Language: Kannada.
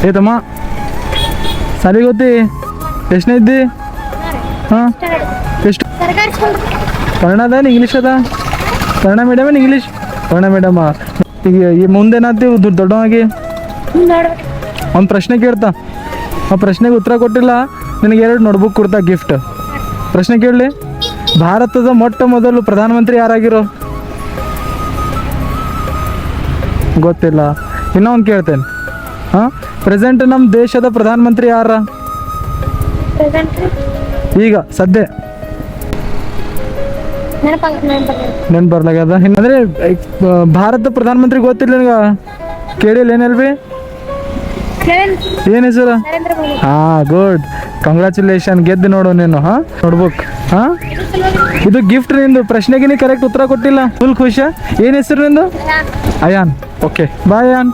ಏ ತಮ್ಮ ಸಾಲಿಗೆ ಹೋಗ್ತಿ ಎಷ್ಟನೇ ಇದ್ದಿ ಹಾಂ ಎಷ್ಟು ಕನ್ನಡದ ಇಂಗ್ಲೀಷ್ ಅದ ಕನ್ನಡ ಮೀಡಿಯಮ್ ಇಂಗ್ಲೀಷ್ ಕನ್ನಡ ಮೀಡಿಯಮ್ಮ ಈಗ ಈ ಮುಂದೇನಾಗ್ತೀವಿ ದೊಡ್ಡವಾಗಿ ಒಂದು ಪ್ರಶ್ನೆ ಕೇಳ್ತಾ ಆ ಪ್ರಶ್ನೆಗೆ ಉತ್ತರ ಕೊಟ್ಟಿಲ್ಲ ನಿನಗೆ 2 ನೋಟ್ಬುಕ್ ಕೊಡ್ತಾ ಗಿಫ್ಟ್ ಪ್ರಶ್ನೆ ಕೇಳಲಿ ಭಾರತದ ಮೊಟ್ಟ ಮೊದಲು ಪ್ರಧಾನಮಂತ್ರಿ ಯಾರಾಗಿರೋ ಗೊತ್ತಿಲ್ಲ ಇನ್ನೊಂದು ಕೇಳ್ತೇನೆ ಹಾಂ ಪ್ರೆಸೆಂಟ್ ನಮ್ಮ ದೇಶದ ಪ್ರಧಾನಮಂತ್ರಿ ಯಾರ ಈಗ ಸದ್ಯ ನೆನ್ಪು ಬರ್ಲಾಗ್ಯದ ಅಂದರೆ ಭಾರತ ಪ್ರಧಾನಮಂತ್ರಿ ಗೊತ್ತಿಲ್ಲ ನಿನಗೆ ಕೇಳಿಲ್ಲ ಏನಲ್ಲಿ ಬಿ ಏನು ಹೆಸರು ಹಾಂ ಗುಡ್ ಕಂಗ್ರ್ಯಾಚುಲೇಷನ್ ಗೆದ್ದು ನೋಡು ನೀನು ಹಾಂ ನೋಡ್ಬೇಕು ಹಾಂ ಇದು ಗಿಫ್ಟ್ ನಿಂದು ಪ್ರಶ್ನೆಗೆ ನೀ ಕರೆಕ್ಟ್ ಉತ್ತರ ಕೊಟ್ಟಿಲ್ಲ ಫುಲ್ ಖುಷಿ ಏನು ಹೆಸರು ನಿಂದು ಅಯಾನ್ ಓಕೆ ಬಾಯ್ ಅಯಾನ್